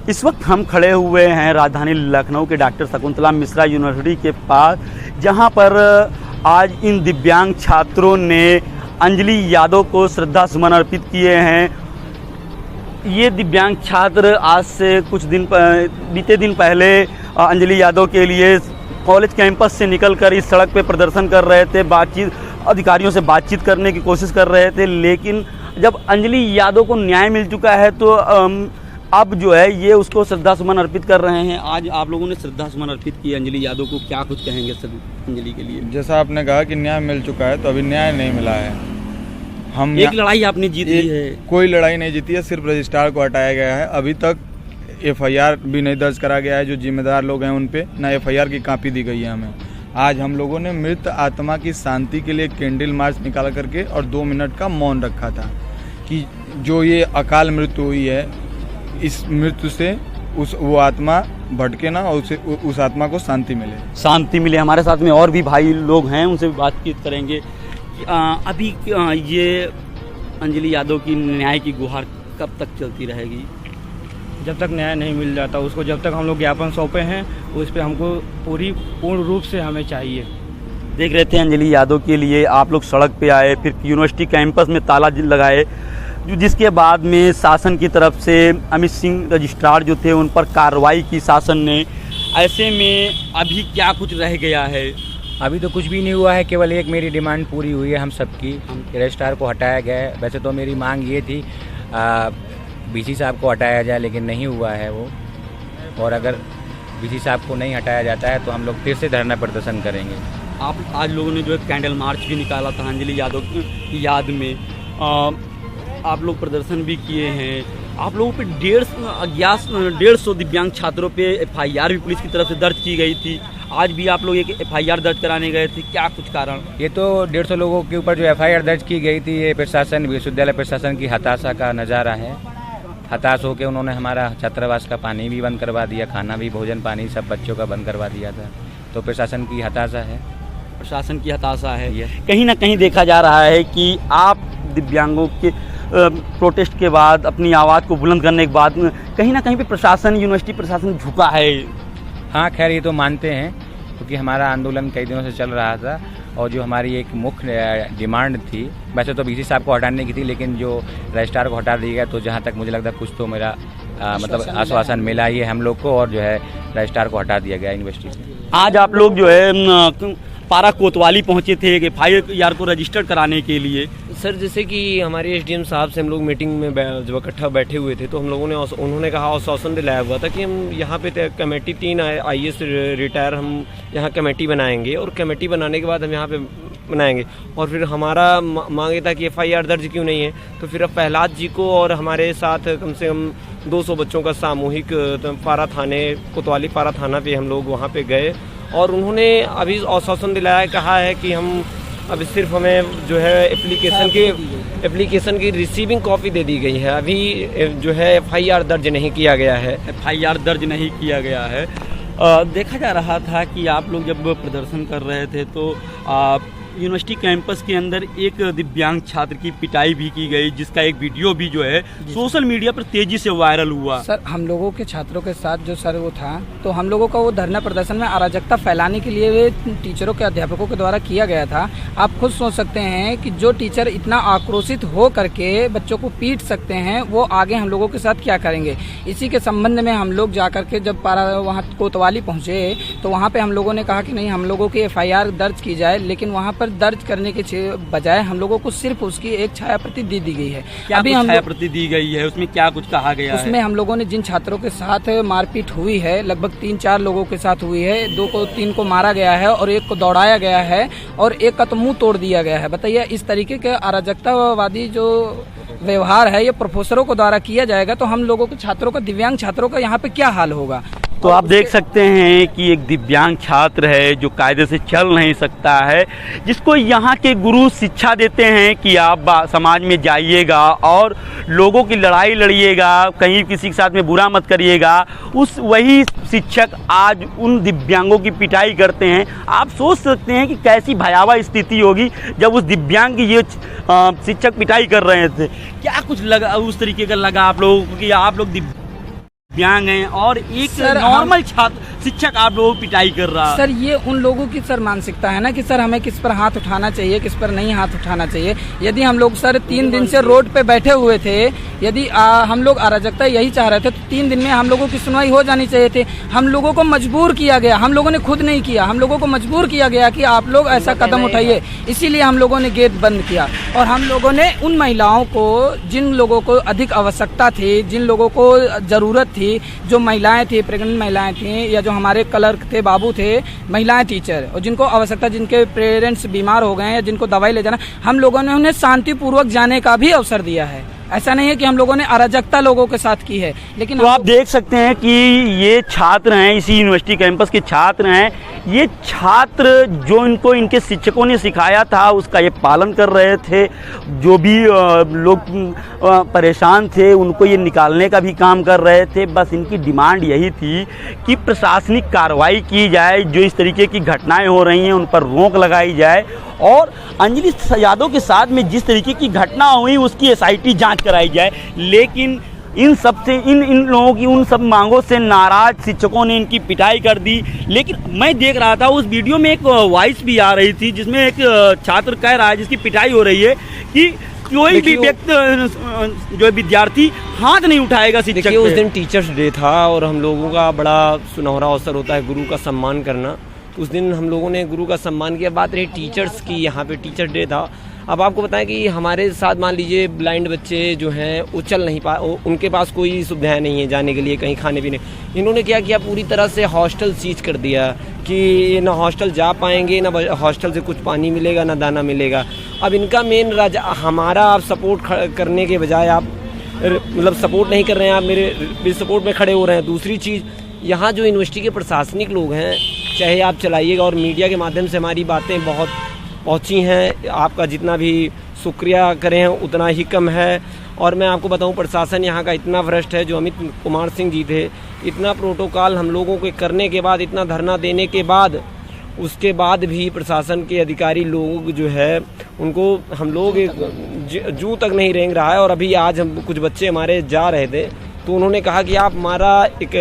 इस वक्त हम खड़े हुए हैं राजधानी लखनऊ के डॉक्टर शकुंतला मिश्रा यूनिवर्सिटी के पास, जहां पर आज इन दिव्यांग छात्रों ने अंजलि यादव को श्रद्धा सुमन अर्पित किए हैं। ये दिव्यांग छात्र आज से कुछ दिन बीते दिन पहले अंजलि यादव के लिए कॉलेज कैंपस से निकलकर इस सड़क पे प्रदर्शन कर रहे थे, अधिकारियों से बातचीत करने की कोशिश कर रहे थे। लेकिन जब अंजलि यादव को न्याय मिल चुका है तो अब जो है ये उसको श्रद्धा सुमन अर्पित कर रहे हैं। आज आप लोगों ने श्रद्धा सुमन अर्पित की अंजलि यादव को, क्या कुछ कहेंगे सर अंजलि के लिए? जैसा आपने कहा कि न्याय मिल चुका है, तो अभी न्याय नहीं मिला है। हम एक लड़ाई आपने जीती है। कोई लड़ाई नहीं जीती है, सिर्फ रजिस्ट्रार को हटाया गया है। अभी तक एफआईआर भी नहीं दर्ज करा गया है, जो जिम्मेदार लोग हैं उन पे ना एफआईआर की कॉपी दी गई है हमें। आज हम लोगों ने मृत आत्मा की शांति के लिए कैंडल मार्च निकाल करके और 2 मिनट का मौन रखा था कि जो ये अकाल मृत्यु हुई है, इस मृत्यु से वो आत्मा भटके ना और उस आत्मा को शांति मिले। हमारे साथ में और भी भाई लोग हैं, उनसे भी बातचीत करेंगे। अभी ये अंजलि यादव की न्याय की गुहार कब तक चलती रहेगी? जब तक न्याय नहीं मिल जाता उसको, जब तक हम लोग ज्ञापन सौंपे हैं उस पर हमको पूर्ण रूप से हमें चाहिए। देख रहे थे अंजलि यादव के लिए आप लोग सड़क पे आए, फिर यूनिवर्सिटी कैंपस में ताला लगाए, जिसके बाद में शासन की तरफ से अमित सिंह रजिस्ट्रार जो थे उन पर कार्रवाई की शासन ने। ऐसे में अभी क्या कुछ रह गया है? अभी तो कुछ भी नहीं हुआ है, केवल एक मेरी डिमांड पूरी हुई है हम सबकी, रजिस्ट्रार को हटाया गया है। वैसे तो मेरी मांग ये थी बीसी साहब को हटाया जाए, लेकिन नहीं हुआ है वो। और अगर बीसी साहब को नहीं हटाया जाता है तो हम लोग फिर से धरना प्रदर्शन करेंगे। आप आज लोगों ने जो है कैंडल मार्च भी निकाला था अंजलि यादव की याद में, आप लोग प्रदर्शन भी किए हैं। आप लोगों पे 150 दिव्यांग छात्रों पे एफआईआर भी पुलिस की तरफ से दर्ज की गई थी। आज भी आप लोग एक एफआईआर दर्ज कराने गए थे, क्या कुछ कारण? ये तो 150 लोगों के ऊपर जो एफआईआर दर्ज की गई थी, ये प्रशासन, विश्वविद्यालय प्रशासन की हताशा का नज़ारा है। हताश होकर उन्होंने हमारा छात्रावास का पानी भी बंद करवा दिया, खाना भी, भोजन पानी सब बच्चों का बंद करवा दिया था। तो प्रशासन की हताशा है। प्रशासन की हताशा है। कहीं ना कहीं देखा जा रहा है कि आप दिव्यांगों के प्रोटेस्ट के बाद, अपनी आवाज़ को बुलंद करने के बाद कहीं ना कहीं पे प्रशासन, यूनिवर्सिटी प्रशासन झुका है। हाँ, खैर ये तो मानते हैं, क्योंकि हमारा आंदोलन कई दिनों से चल रहा था और जो हमारी एक मुख्य डिमांड थी, वैसे तो बीसी साहब को हटाने की थी, लेकिन जो रजिस्ट्रार को हटा दिया गया, तो जहाँ तक मुझे लगता है कुछ तो मेरा मतलब आश्वासन मिला ही है हम लोग को, और जो है रजिस्ट्रार को हटा दिया गया यूनिवर्सिटी से। आज आप लोग जो है पारा कोतवाली पहुंचे थे एफआईआर को रजिस्टर कराने के लिए। सर, जैसे कि हमारे एसडीएम साहब से हम लोग मीटिंग में जब इकट्ठा बैठे हुए थे, तो हम लोगों ने उन्होंने कहा, आश्वासन दिलाया हुआ था कि हम यहाँ पे कमेटी 3 आईएएस रिटायर हम यहाँ कमेटी बनाएंगे, और कमेटी बनाने के बाद हम यहाँ पे बनाएंगे। और फिर हमारा मांगे था कि एफआईआर दर्ज क्यों नहीं है, तो फिर अब प्रहलाद जी को और हमारे साथ कम से कम 200 बच्चों का सामूहिक पारा थाने, कोतवाली पारा थाना पे हम लोग वहाँ पे गए, और उन्होंने अभी आश्वासन दिलाया, कहा है कि हम अभी सिर्फ हमें जो है एप्लीकेशन की रिसीविंग कॉपी दे दी गई है, अभी जो है एफआईआर दर्ज नहीं किया गया है। एफआईआर दर्ज नहीं किया गया है। देखा जा रहा था कि आप लोग जब प्रदर्शन कर रहे थे तो यूनिवर्सिटी कैंपस के अंदर एक दिव्यांग छात्र की पिटाई भी की गई, जिसका एक वीडियो भी जो है सोशल मीडिया पर तेजी से वायरल हुआ। सर, हम लोगों के छात्रों के साथ जो सर वो था, तो हम लोगों का वो धरना प्रदर्शन में अराजकता फैलाने के लिए टीचरों के, अध्यापकों के द्वारा किया गया था। आप खुद सोच सकते हैं कि जो टीचर इतना आक्रोशित हो करके बच्चों को पीट सकते हैं, वो आगे हम लोगों के साथ क्या करेंगे। इसी के संबंध में हम लोग जाकर के जब वहाँ कोतवाली पहुँचे, तो वहाँ पे हम लोगों ने कहा कि नहीं, हम लोगों की एफआईआर दर्ज की जाए, लेकिन वहाँ दर्ज करने के बजाय हम लोगों को सिर्फ उसकी एक छाया प्रति दी दी गई है। अभी हम छाया प्रति दी गई है, उसमें क्या कुछ कहा गया है? उसमें हम लोगों ने जिन छात्रों के साथ मारपीट हुई है, लगभग 3-4 लोगों के साथ हुई है, 2-3 को मारा गया है और 1 को दौड़ाया गया है और 1 का तो मुंह तोड़ दिया गया है। बताइए, इस तरीके के अराजकतावादी जो व्यवहार है ये प्रोफेसरों को द्वारा किया जाएगा, तो हम लोगों के छात्रों का, दिव्यांग छात्रों का यहाँ पे क्या हाल होगा। तो आप देख सकते हैं कि एक दिव्यांग छात्र है जो कायदे से चल नहीं सकता है, जिसको यहाँ के गुरु शिक्षा देते हैं कि आप समाज में जाइएगा और लोगों की लड़ाई लड़िएगा, कहीं किसी के साथ में बुरा मत करिएगा। वही शिक्षक आज उन दिव्यांगों की पिटाई करते हैं। आप सोच सकते हैं कि कैसी भयावह स्थिति होगी जब उस दिव्यांग की ये शिक्षक पिटाई कर रहे थे। क्या कुछ लगा, उस तरीके का लगा आप लोगों को कि आप लोग दिव्यांग हैं और एक सर, नॉर्मल छात्र शिक्षक आप लोगों को पिटाई कर रहा है। सर ये उन लोगों की सर मानसिकता है ना कि सर हमें किस पर हाथ उठाना चाहिए, किस पर नहीं हाथ उठाना चाहिए। यदि हम लोग सर 3 दिन से रोड पे बैठे हुए थे, यदि हम लोग अराजकता यही चाह रहे थे तो 3 दिन में हम लोगों की सुनवाई हो जानी चाहिए थी। हम लोगों को मजबूर किया गया, हम लोगों ने खुद नहीं किया, हम लोगों को मजबूर किया गया कि आप लोग ऐसा कदम उठाइए, इसीलिए हम लोगों ने गेट बंद किया। और हम लोगों ने उन महिलाओं को, जिन लोगों को अधिक आवश्यकता थी, जिन लोगों को ज़रूरत थी, जो महिलाएं थी, प्रेग्नेंट महिलाएं थी, या जो हमारे क्लर्क थे, बाबू थे, महिलाएं टीचर, और जिनको आवश्यकता, जिनके पेरेंट्स बीमार हो गए हैं या जिनको दवाई ले जाना, हम लोगों ने उन्हें शांतिपूर्वक जाने का भी अवसर दिया है। ऐसा नहीं है कि हम लोगों ने अराजकता लोगों के साथ की है। लेकिन तो आप देख सकते हैं कि ये छात्र हैं, इसी यूनिवर्सिटी कैंपस के छात्र हैं। ये छात्र जो इनको इनके शिक्षकों ने सिखाया था उसका ये पालन कर रहे थे। जो भी लोग परेशान थे उनको ये निकालने का भी काम कर रहे थे। बस इनकी डिमांड यही थी कि प्रशासनिक कार्रवाई की जाए, जो इस तरीके की घटनाएं हो रही हैं उन पर रोक लगाई जाए, और अंजलि यादव के साथ में जिस तरीके की घटना हुई उसकी एसआईटी जांच कराई जाए। लेकिन इन सब से इन लोगों की उन सब मांगों से नाराज शिक्षकों ने इनकी पिटाई कर दी। लेकिन मैं देख रहा था उस वीडियो में एक वॉइस भी आ रही थी जिसमें एक छात्र कह रहा है, जिसकी पिटाई हो रही है, कि कोई भी व्यक्ति, जो विद्यार्थी हाथ नहीं उठाएगा शिक्षक पे। उस दिन टीचर्स डे था और हम लोगों का बड़ा सुनहरा अवसर होता है गुरु का सम्मान करना। उस दिन हम लोगों ने गुरु का सम्मान किया। बात रही टीचर्स की, यहाँ पे टीचर्स डे था। अब आपको बताएं कि हमारे साथ मान लीजिए ब्लाइंड बच्चे जो हैं वो चल नहीं पा, उनके पास कोई सुविधाएं नहीं है जाने के लिए कहीं खाने पीने। इन्होंने क्या किया, पूरी तरह से हॉस्टल सीज कर दिया कि ना हॉस्टल जा पाएंगे, ना हॉस्टल से कुछ पानी मिलेगा, ना दाना मिलेगा। अब इनका मेन हमारा आप सपोर्ट करने के बजाय आप मतलब सपोर्ट नहीं कर रहे हैं, आप मेरे सपोर्ट में खड़े हो रहे हैं। दूसरी चीज़, यहाँ जो यूनिवर्सिटी के प्रशासनिक लोग हैं, चाहे आप चलाइएगा, और मीडिया के माध्यम से हमारी बातें बहुत पहुंची हैं, आपका जितना भी शुक्रिया करें उतना ही कम है। और मैं आपको बताऊं, प्रशासन यहाँ का इतना भ्रष्ट है। जो अमित कुमार सिंह जी थे, इतना प्रोटोकॉल हम लोगों के करने के बाद, इतना धरना देने के बाद, उसके बाद भी प्रशासन के अधिकारी लोग जो है उनको हम लोग जू तक नहीं रेंग रहा है। और अभी आज हम कुछ बच्चे हमारे जा रहे थे तो उन्होंने कहा कि आप हमारा एक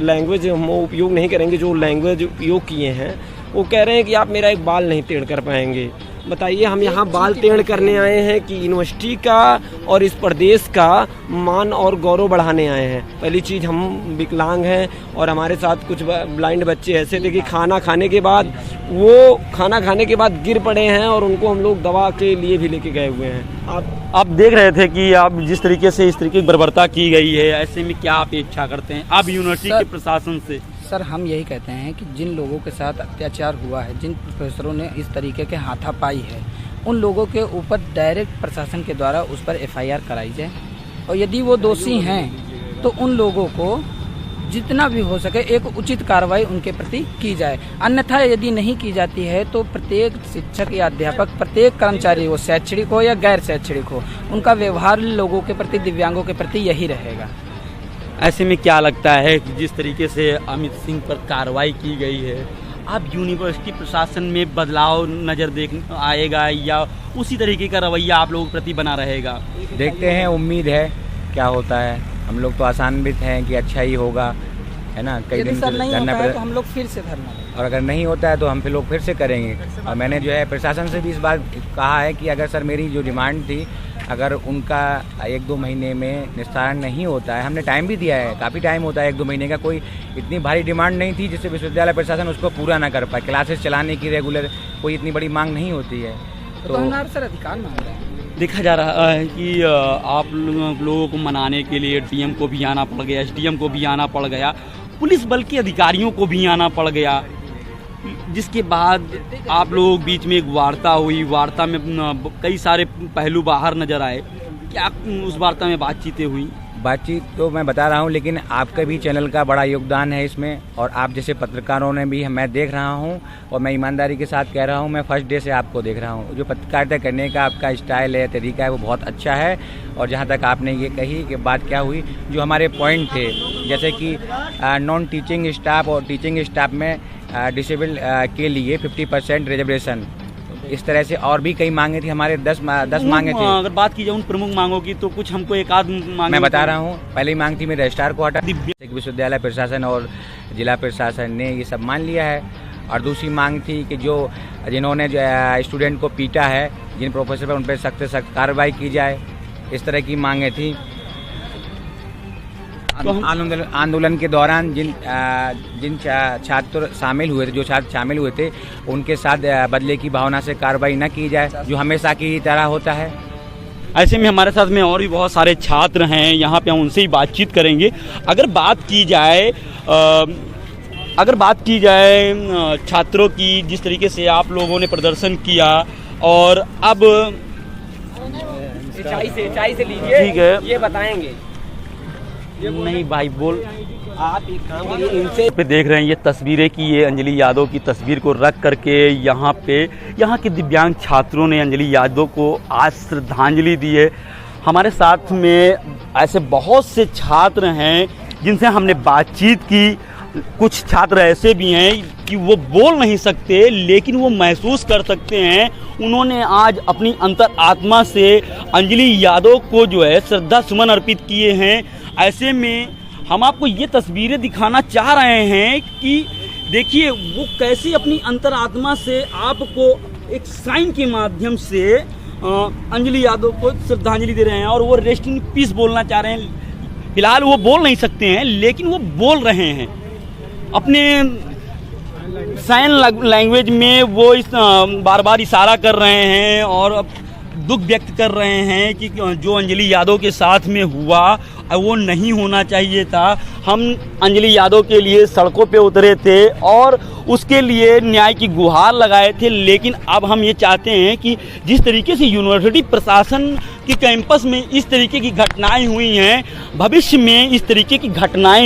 लैंग्वेज हम उपयोग नहीं करेंगे, जो लैंग्वेज उपयोग किए हैं वो कह रहे हैं कि आप मेरा एक बाल नहीं टेढ़ कर पाएंगे। बताइए, हम यहाँ बाल टेढ़ करने आए हैं कि यूनिवर्सिटी का और इस प्रदेश का मान और गौरव बढ़ाने आए हैं। पहली चीज़, हम विकलांग हैं और हमारे साथ कुछ ब्लाइंड बच्चे ऐसे थे कि खाना खाने के बाद गिर पड़े हैं और उनको हम लोग दवा के लिए भी लेके गए हुए हैं। आप देख रहे थे कि आप जिस तरीके से इस तरीके की बर्बरता की गई है, ऐसे में क्या अपेक्षा करते हैं आप यूनिवर्सिटी के प्रशासन से? सर हम यही कहते हैं कि जिन लोगों के साथ अत्याचार हुआ है, जिन प्रोफेसरों ने इस तरीके के हाथापाई है, उन लोगों के ऊपर डायरेक्ट प्रशासन के द्वारा उस पर एफआईआर कराई जाए, और यदि वो दोषी हैं तो उन लोगों को जितना भी हो सके एक उचित कार्रवाई उनके प्रति की जाए। अन्यथा यदि नहीं की जाती है तो प्रत्येक शिक्षक या अध्यापक, प्रत्येक कर्मचारी हो, शैक्षणिक हो या गैर शैक्षणिक हो, उनका व्यवहार लोगों के प्रति, दिव्यांगों के प्रति यही रहेगा। ऐसे में क्या लगता है कि जिस तरीके से अमित सिंह पर कार्रवाई की गई है, अब यूनिवर्सिटी प्रशासन में बदलाव नज़र आएगा या उसी तरीके का रवैया आप लोगों के प्रति बना रहेगा? देखते हैं, उम्मीद है क्या होता है। हम लोग तो आशान्वित हैं कि अच्छा ही होगा, है ना। कई दिन सर नहीं होता है तो हम लोग फिर से धरना, और अगर नहीं होता है तो हम लोग फिर से करेंगे। और मैंने जो है प्रशासन से भी इस बात कहा है कि अगर सर मेरी जो डिमांड थी, अगर उनका 1-2 महीने में निस्तारण नहीं होता है, हमने टाइम भी दिया है, काफ़ी टाइम होता है 1-2 महीने का, कोई इतनी भारी डिमांड नहीं थी जिससे विश्वविद्यालय प्रशासन उसको पूरा ना कर पाए। क्लासेस चलाने की रेगुलर कोई इतनी बड़ी मांग नहीं होती है। तो हमारे सर अधिकार मांग रहे हैं। देखा जा रहा है कि आप लोगों को मनाने के लिए डीएम को भी आना पड़ गया, एसडीएम को भी आना पड़ गया, पुलिस बल के अधिकारियों को भी आना पड़ गया, जिसके बाद आप लोग बीच में एक वार्ता हुई। वार्ता में कई सारे पहलू बाहर नजर आए। क्या उस वार्ता में बातचीतें हुई? बातचीत तो मैं बता रहा हूँ, लेकिन आपका भी चैनल का बड़ा योगदान है इसमें, और आप जैसे पत्रकारों ने भी, मैं देख रहा हूँ और मैं ईमानदारी के साथ कह रहा हूँ, मैं फर्स्ट डे से आपको देख रहा हूँ। जो पत्रकारिता करने का आपका स्टाइल है, तरीका है, वो बहुत अच्छा है। और जहाँ तक आपने ये कही कि बात क्या हुई, जो हमारे पॉइंट थे, जैसे कि नॉन टीचिंग स्टाफ और टीचिंग स्टाफ में डिसेबल्ड के लिए 50% रिजर्वेशन, इस तरह से और भी कई मांगे थी हमारे 10 मांगे थी। अगर बात की जाए उन प्रमुख मांगों की तो कुछ हमको एक आध मांग मैं बता रहा हूँ। पहली मांग थी मेरे रजिस्ट्रार को हटा, विश्वविद्यालय प्रशासन और जिला प्रशासन ने ये सब मान लिया है। और दूसरी मांग थी कि जिन्होंने स्टूडेंट को पीटा है, जिन प्रोफेसर पर उन पर सख्त से सख्त कार्रवाई की जाए, इस तरह की मांगे थी। आंदोलन के दौरान जिन छात्र शामिल हुए थे, जो छात्र शामिल हुए थे, उनके साथ बदले की भावना से कार्रवाई न की जाए, जो हमेशा की तरह होता है। ऐसे में हमारे साथ में और भी बहुत सारे छात्र हैं, यहाँ पे हम उनसे ही बातचीत करेंगे। अगर बात की जाए छात्रों की, जिस तरीके से आप लोगों ने प्रदर्शन किया और अब चाय से लीजिए, ठीक है, ये बताएंगे। नहीं भाई बोल, आप एक काम करिए, इनसे पे देख रहे हैं ये तस्वीरें की, ये अंजलि यादव की तस्वीर को रख करके यहाँ के दिव्यांग छात्रों ने अंजलि यादव को आज श्रद्धांजलि दी है। हमारे साथ में ऐसे बहुत से छात्र हैं जिनसे हमने बातचीत की। कुछ छात्र ऐसे भी हैं कि वो बोल नहीं सकते लेकिन वो महसूस कर सकते हैं। उन्होंने आज अपनी अंतर आत्मा से अंजलि यादव को जो है श्रद्धा सुमन अर्पित किए हैं। ऐसे में हम आपको ये तस्वीरें दिखाना चाह रहे हैं कि देखिए वो कैसे अपनी अंतर आत्मा से आपको एक साइन के माध्यम से अंजलि यादव को श्रद्धांजलि दे रहे हैं और वो रेस्ट इन पीस बोलना चाह रहे हैं। फिलहाल वो बोल नहीं सकते हैं लेकिन वो बोल रहे हैं अपने साइन लैंग्वेज में। वो इस बार बार इशारा कर रहे हैं और दुख व्यक्त कर रहे हैं कि जो अंजलि यादव के साथ में हुआ वो नहीं होना चाहिए था। हम अंजलि यादव के लिए सड़कों पे उतरे थे और उसके लिए न्याय की गुहार लगाए थे, लेकिन अब हम ये चाहते हैं कि जिस तरीके से यूनिवर्सिटी प्रशासन के कैंपस में इस तरीके की घटनाएं हुई हैं, भविष्य में इस तरीके की घटनाएं